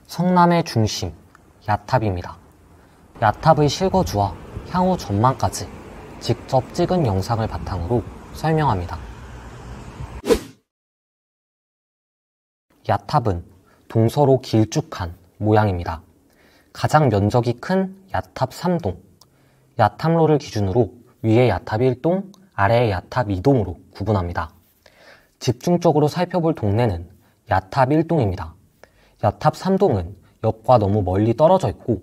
성남의 중심, 야탑입니다. 야탑의 실거주와 향후 전망까지 직접 찍은 영상을 바탕으로 설명합니다. 야탑은 동서로 길쭉한 모양입니다. 가장 면적이 큰 야탑 3동, 야탑로를 기준으로 위에 야탑 1동, 아래에 야탑 2동으로 구분합니다. 집중적으로 살펴볼 동네는 야탑 1동입니다. 야탑 3동은 역과 너무 멀리 떨어져 있고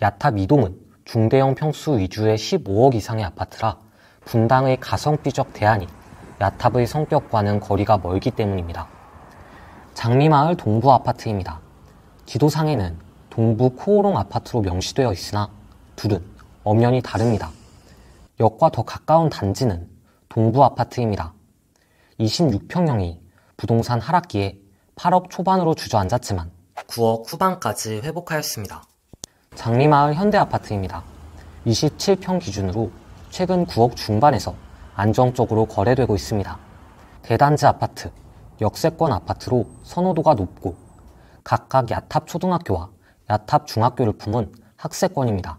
야탑 2동은 중대형 평수 위주의 15억 이상의 아파트라 분당의 가성비적 대안이 야탑의 성격과는 거리가 멀기 때문입니다. 장미마을 동부 아파트입니다. 지도상에는 동부 코오롱 아파트로 명시되어 있으나 둘은 엄연히 다릅니다. 역과 더 가까운 단지는 동부 아파트입니다. 26평형이 부동산 하락기에 8억 초반으로 주저앉았지만 9억 후반까지 회복하였습니다. 장미마을 현대아파트입니다. 27평 기준으로 최근 9억 중반에서 안정적으로 거래되고 있습니다. 대단지 아파트, 역세권 아파트로 선호도가 높고 각각 야탑 초등학교와 야탑 중학교를 품은 학세권입니다.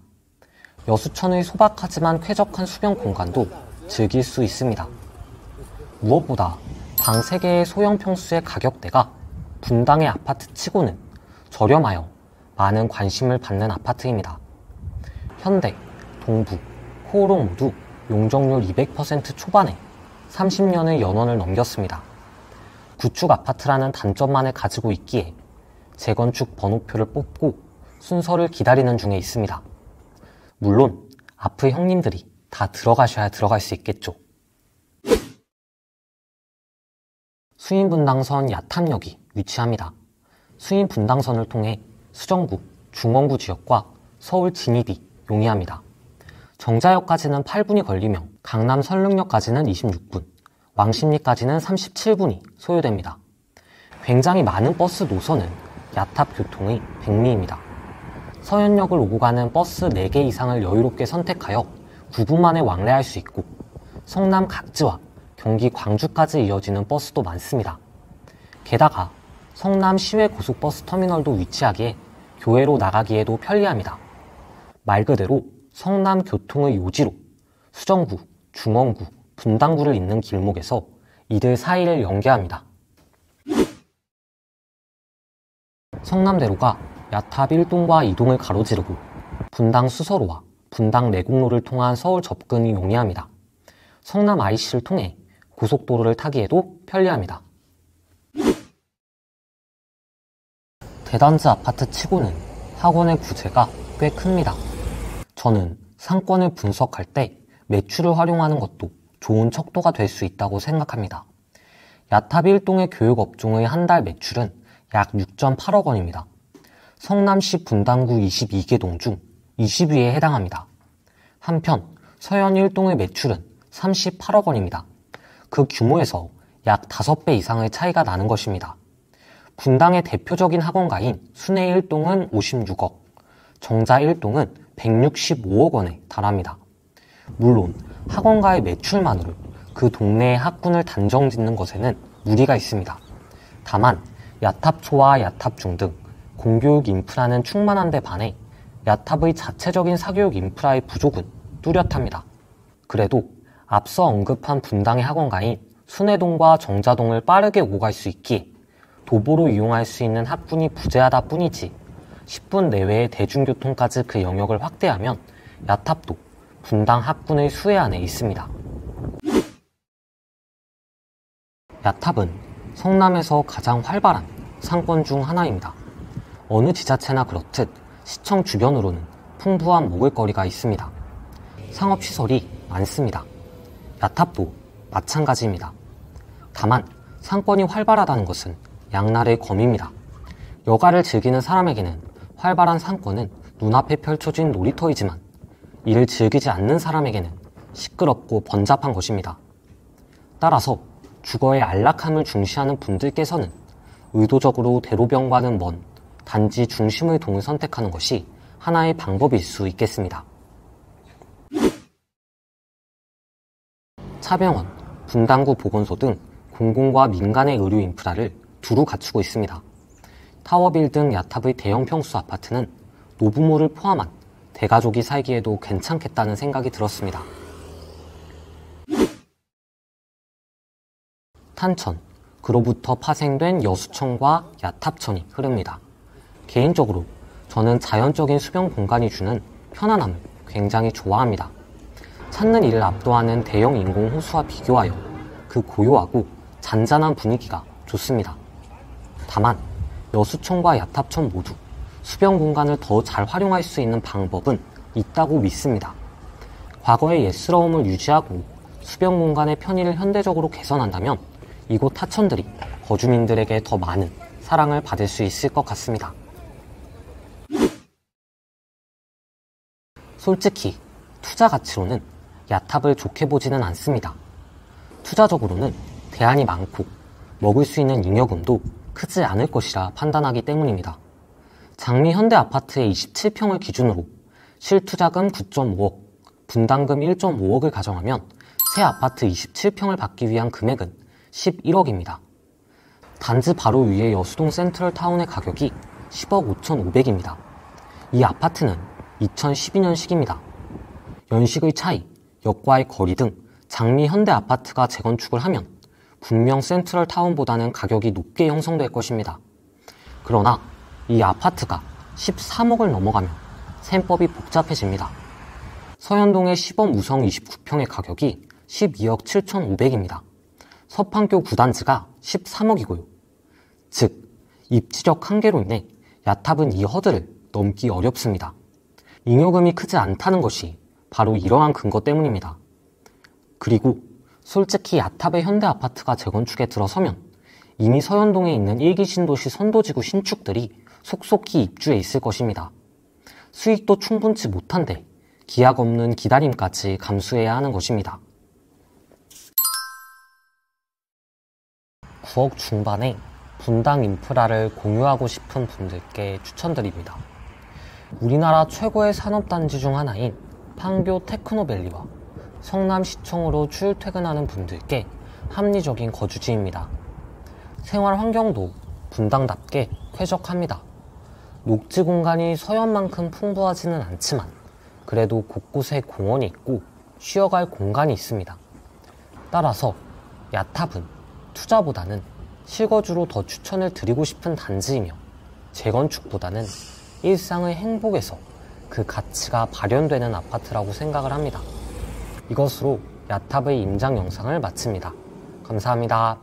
여수천의 소박하지만 쾌적한 수변 공간도 즐길 수 있습니다. 무엇보다 방 3개의 소형 평수의 가격대가 분당의 아파트 치고는 저렴하여 많은 관심을 받는 아파트입니다. 현대, 동부, 코오롱 모두 용적률 200% 초반에 30년의 연원을 넘겼습니다. 구축 아파트라는 단점만을 가지고 있기에 재건축 번호표를 뽑고 순서를 기다리는 중에 있습니다. 물론 앞의 형님들이 다 들어가셔야 들어갈 수 있겠죠. 수인분당선 야탑역이 위치합니다. 수인분당선을 통해 수정구, 중원구 지역과 서울 진입이 용이합니다. 정자역까지는 8분이 걸리며 강남 설릉역까지는 26분, 왕십리까지는 37분이 소요됩니다. 굉장히 많은 버스 노선은 야탑 교통의 백미입니다. 서현역을 오고 가는 버스 4개 이상을 여유롭게 선택하여 9분 만에 왕래할 수 있고 성남 각지와 경기 광주까지 이어지는 버스도 많습니다. 게다가 성남 시외 고속버스 터미널도 위치하기에 교외로 나가기에도 편리합니다. 말 그대로 성남 교통의 요지로 수정구, 중원구, 분당구를 잇는 길목에서 이들 사이를 연계합니다. 성남대로가 야탑 1동과 2동을 가로지르고 분당 수서로와 분당 내곡로를 통한 서울 접근이 용이합니다. 성남 IC를 통해 고속도로를 타기에도 편리합니다. 대단지 아파트 치고는 학원의 부재가 꽤 큽니다. 저는 상권을 분석할 때 매출을 활용하는 것도 좋은 척도가 될 수 있다고 생각합니다. 야탑 1동의 교육업종의 한 달 매출은 약 6.8억 원입니다. 성남시 분당구 22개 동 중 20위에 해당합니다. 한편 서현 1동의 매출은 38억 원입니다. 그 규모에서 약 5배 이상의 차이가 나는 것입니다. 분당의 대표적인 학원가인 순회 1동은 56억, 정자 1동은 165억 원에 달합니다. 물론 학원가의 매출만으로 그 동네의 학군을 단정 짓는 것에는 무리가 있습니다. 다만 야탑초와 야탑중 등 공교육 인프라는 충만한 데 반해 야탑의 자체적인 사교육 인프라의 부족은 뚜렷합니다. 그래도 앞서 언급한 분당의 학원가인 순회동과 정자동을 빠르게 오고 갈 수 있기에 도보로 이용할 수 있는 학군이 부재하다 뿐이지 10분 내외의 대중교통까지 그 영역을 확대하면 야탑도 분당 학군의 수혜 안에 있습니다. 야탑은 성남에서 가장 활발한 상권 중 하나입니다. 어느 지자체나 그렇듯 시청 주변으로는 풍부한 먹을거리가 있습니다. 상업시설이 많습니다. 야탑도 마찬가지입니다. 다만 상권이 활발하다는 것은 양날의 검입니다. 여가를 즐기는 사람에게는 활발한 상권은 눈앞에 펼쳐진 놀이터이지만 이를 즐기지 않는 사람에게는 시끄럽고 번잡한 것입니다. 따라서 주거의 안락함을 중시하는 분들께서는 의도적으로 대로변과는 먼 단지 중심의 동을 선택하는 것이 하나의 방법일 수 있겠습니다. 차병원, 분당구 보건소 등 공공과 민간의 의료 인프라를 두루 갖추고 있습니다. 타워빌 등 야탑의 대형 평수 아파트는 노부모를 포함한 대가족이 살기에도 괜찮겠다는 생각이 들었습니다. 탄천, 그로부터 파생된 여수천과 야탑천이 흐릅니다. 개인적으로 저는 자연적인 수변 공간이 주는 편안함을 굉장히 좋아합니다. 찾는 이를 압도하는 대형 인공 호수와 비교하여 그 고요하고 잔잔한 분위기가 좋습니다. 다만 여수천과 야탑천 모두 수변 공간을 더 잘 활용할 수 있는 방법은 있다고 믿습니다. 과거의 옛스러움을 유지하고 수변 공간의 편의를 현대적으로 개선한다면 이곳 하천들이 거주민들에게 더 많은 사랑을 받을 수 있을 것 같습니다. 솔직히 투자 가치로는 야탑을 좋게 보지는 않습니다. 투자적으로는 대안이 많고 먹을 수 있는 잉여금도 크지 않을 것이라 판단하기 때문입니다. 장미 현대아파트의 27평을 기준으로 실투자금 9.5억, 분담금 1.5억을 가정하면 새 아파트 27평을 받기 위한 금액은 11억입니다. 단지 바로 위의 여수동 센트럴타운의 가격이 10억 5,500입니다. 이 아파트는 2012년식입니다. 연식의 차이, 역과의 거리 등 장미 현대아파트가 재건축을 하면 분명 센트럴타운보다는 가격이 높게 형성될 것입니다. 그러나 이 아파트가 13억을 넘어가면 셈법이 복잡해집니다. 서현동의 시범 우성 29평의 가격이 12억 7,500입니다. 서판교 9단지가 13억이고요. 즉, 입지력 한계로 인해 야탑은 이 허들을 넘기 어렵습니다. 잉여금이 크지 않다는 것이 바로 이러한 근거 때문입니다. 그리고 솔직히 야탑의 현대아파트가 재건축에 들어서면 이미 서현동에 있는 1기 신도시 선도지구 신축들이 속속히 입주해 있을 것입니다. 수익도 충분치 못한데 기약 없는 기다림까지 감수해야 하는 것입니다. 9억 중반에 분당 인프라를 공유하고 싶은 분들께 추천드립니다. 우리나라 최고의 산업단지 중 하나인 판교 테크노밸리와 성남시청으로 출퇴근하는 분들께 합리적인 거주지입니다. 생활 환경도 분당답게 쾌적합니다. 녹지 공간이 서현만큼 풍부하지는 않지만 그래도 곳곳에 공원이 있고 쉬어갈 공간이 있습니다. 따라서 야탑은 투자보다는 실거주로 더 추천을 드리고 싶은 단지이며 재건축보다는 일상의 행복에서 그 가치가 발현되는 아파트라고 생각을 합니다. 이것으로 야탑의 임장 영상을 마칩니다. 감사합니다.